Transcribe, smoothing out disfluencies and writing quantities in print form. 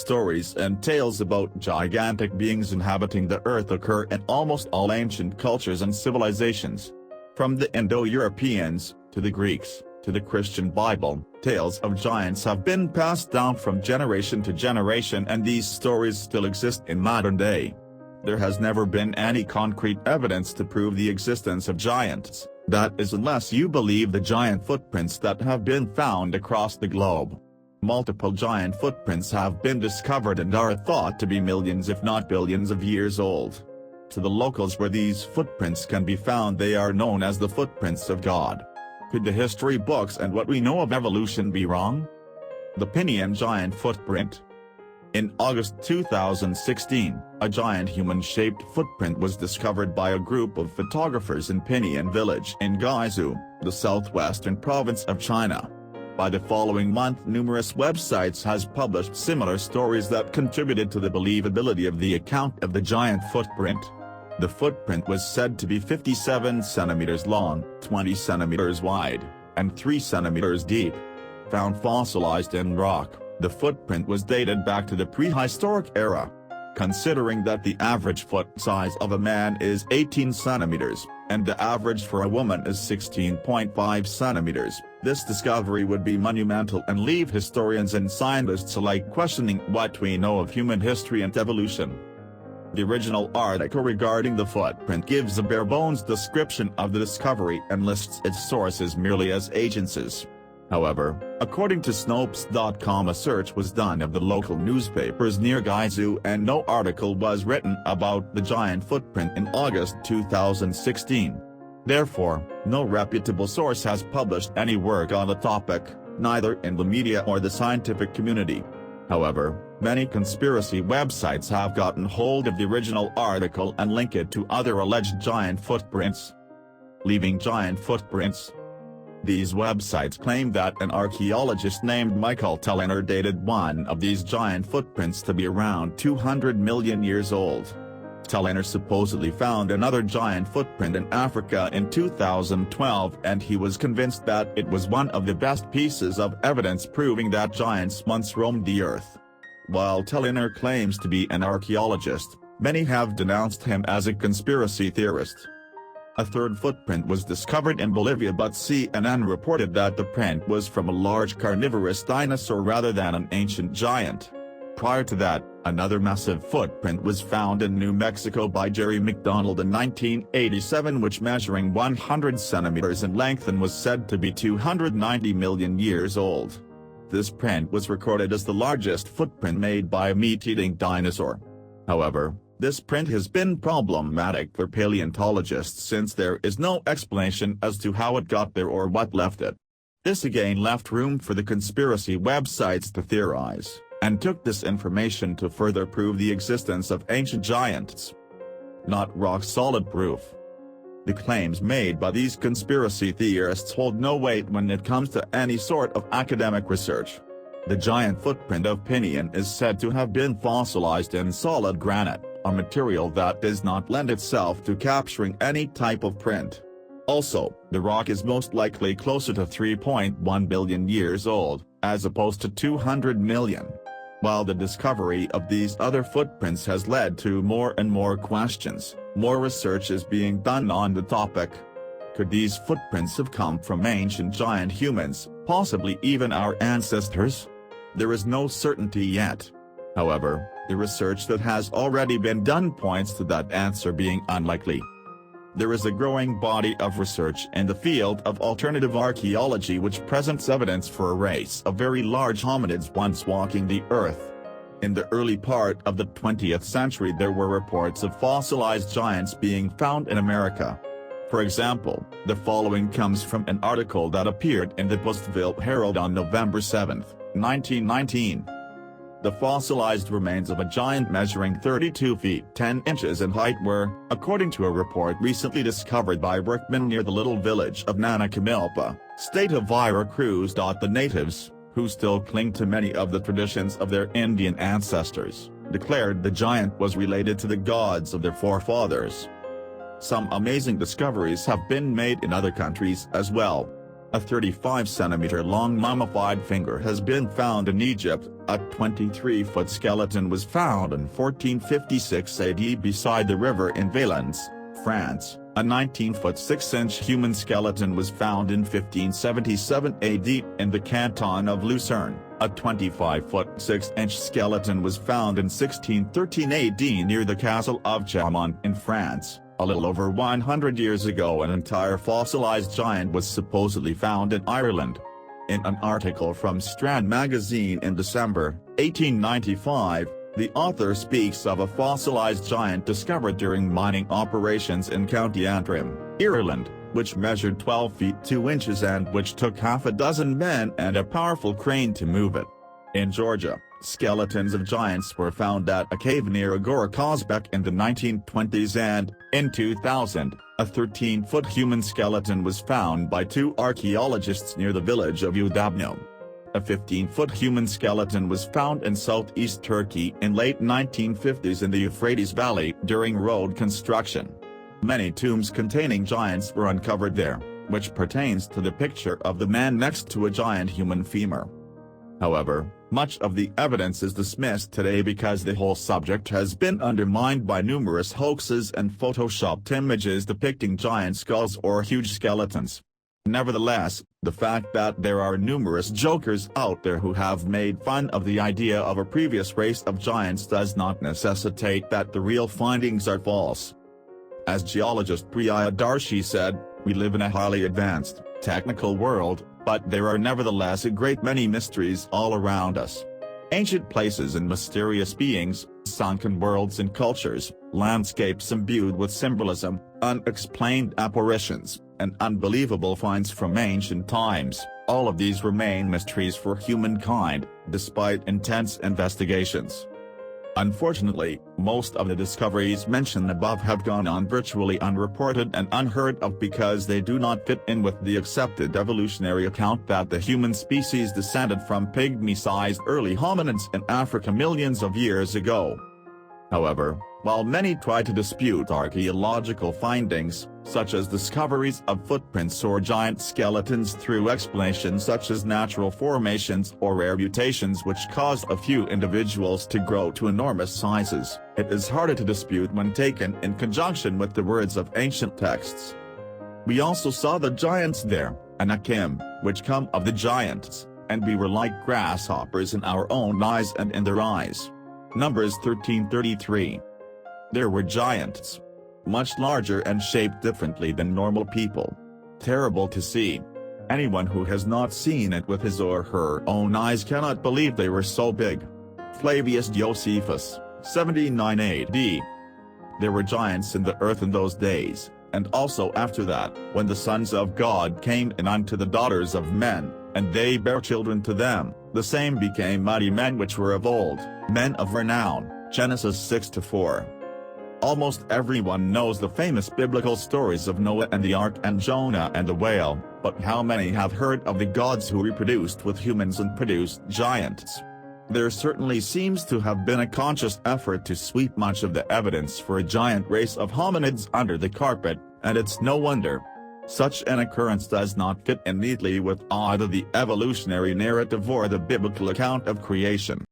stories and tales about gigantic beings inhabiting the earth occur in almost all ancient cultures and civilizations. From the Indo-Europeans, to the Greeks, to the Christian Bible, tales of giants have been passed down from generation to generation, and these stories still exist in modern day. There has never been any concrete evidence to prove the existence of giants, that is, unless you believe the giant footprints that have been found across the globe. Multiple giant footprints have been discovered and are thought to be millions if not billions of years old. To the locals where these footprints can be found, they are known as the footprints of God. Could the history books and what we know of evolution be wrong? The Pinion Giant Footprint. In August 2016, a giant human-shaped footprint was discovered by a group of photographers in Pinion Village in Guizhou, the southwestern province of China. By the following month, numerous websites has published similar stories that contributed to the believability of the account of the giant footprint. The footprint was said to be 57 centimeters long, 20 centimeters wide, and 3 centimeters deep. Found fossilized in rock, the footprint was dated back to the prehistoric era. Considering that the average foot size of a man is 18 centimeters, and the average for a woman is 16.5 centimeters, this discovery would be monumental and leave historians and scientists alike questioning what we know of human history and evolution. The original article regarding the footprint gives a bare-bones description of the discovery and lists its sources merely as agencies. However, according to Snopes.com, a search was done of the local newspapers near Guizhou and no article was written about the giant footprint in August 2016. Therefore, no reputable source has published any work on the topic, neither in the media or the scientific community. However, many conspiracy websites have gotten hold of the original article and link it to other alleged giant footprints. Leaving giant footprints. These websites claim that an archaeologist named Michael Telliner dated one of these giant footprints to be around 200 million years old. Telliner supposedly found another giant footprint in Africa in 2012, and he was convinced that it was one of the best pieces of evidence proving that giants once roamed the earth. While Telliner claims to be an archaeologist, many have denounced him as a conspiracy theorist. A third footprint was discovered in Bolivia, but CNN reported that the print was from a large carnivorous dinosaur rather than an ancient giant. Prior to that, another massive footprint was found in New Mexico by Jerry McDonald in 1987, which measuring 100 centimeters in length and was said to be 290 million years old. This print was recorded as the largest footprint made by a meat-eating dinosaur. However, this print has been problematic for paleontologists since there is no explanation as to how it got there or what left it. This again left room for the conspiracy websites to theorize, and took this information to further prove the existence of ancient giants. Not rock-solid proof. The claims made by these conspiracy theorists hold no weight when it comes to any sort of academic research. The giant footprint of Pinion is said to have been fossilized in solid granite, a material that does not lend itself to capturing any type of print. Also, the rock is most likely closer to 3.1 billion years old, as opposed to 200 million. While the discovery of these other footprints has led to more and more questions, more research is being done on the topic. Could these footprints have come from ancient giant humans, possibly even our ancestors? There is no certainty yet. However, the research that has already been done points to that answer being unlikely. There is a growing body of research in the field of alternative archaeology which presents evidence for a race of very large hominids once walking the earth. In the early part of the 20th century there were reports of fossilized giants being found in America. For example, the following comes from an article that appeared in the Postville Herald on November 7, 1919. The fossilized remains of a giant measuring 32 feet 10 inches in height were, according to a report recently discovered by workmen near the little village of Nanacamilpa, state of Veracruz. The natives, who still cling to many of the traditions of their Indian ancestors, declared the giant was related to the gods of their forefathers. Some amazing discoveries have been made in other countries as well. A 35-centimeter-long mummified finger has been found in Egypt. A 23-foot skeleton was found in 1456 AD beside the river in Valence, France. A 19-foot 6-inch human skeleton was found in 1577 AD in the canton of Lucerne. A 25-foot 6-inch skeleton was found in 1613 AD near the castle of Chaumont in France. A little over 100 years ago, an entire fossilized giant was supposedly found in Ireland. In an article from Strand magazine in December 1895, the author speaks of a fossilized giant discovered during mining operations in County Antrim, Ireland, which measured 12 feet 2 inches and which took half a dozen men and a powerful crane to move it. In Georgia, skeletons of giants were found at a cave near Agora Kozbek in the 1920s, and, in 2000, a 13-foot human skeleton was found by 2 archaeologists near the village of Udabno. A 15-foot human skeleton was found in southeast Turkey in late 1950s in the Euphrates Valley during road construction. Many tombs containing giants were uncovered there, which pertains to the picture of the man next to a giant human femur. However, much of the evidence is dismissed today because the whole subject has been undermined by numerous hoaxes and photoshopped images depicting giant skulls or huge skeletons. Nevertheless, the fact that there are numerous jokers out there who have made fun of the idea of a previous race of giants does not necessitate that the real findings are false. As geologist Priya Darshi said, "We live in a highly advanced, technical world, but there are nevertheless a great many mysteries all around us. Ancient places and mysterious beings, sunken worlds and cultures, landscapes imbued with symbolism, unexplained apparitions, and unbelievable finds from ancient times, all of these remain mysteries for humankind, despite intense investigations." Unfortunately, most of the discoveries mentioned above have gone on virtually unreported and unheard of because they do not fit in with the accepted evolutionary account that the human species descended from pygmy-sized early hominids in Africa millions of years ago. However, while many try to dispute archaeological findings, such as discoveries of footprints or giant skeletons through explanations such as natural formations or rare mutations which caused a few individuals to grow to enormous sizes, it is harder to dispute when taken in conjunction with the words of ancient texts. "We also saw the giants there, Anakim, which come of the giants, and we were like grasshoppers in our own eyes and in their eyes." Numbers 13:33. There were giants, much larger and shaped differently than normal people. Terrible to see. Anyone who has not seen it with his or her own eyes cannot believe they were so big. Flavius Josephus, 79 AD. There were giants in the earth in those days, and also after that, when the sons of God came in unto the daughters of men, and they bare children to them, the same became mighty men which were of old, men of renown. Genesis 6-4. Almost everyone knows the famous biblical stories of Noah and the ark and Jonah and the whale, but how many have heard of the gods who reproduced with humans and produced giants? There certainly seems to have been a conscious effort to sweep much of the evidence for a giant race of hominids under the carpet, and it's no wonder. Such an occurrence does not fit in neatly with either the evolutionary narrative or the biblical account of creation.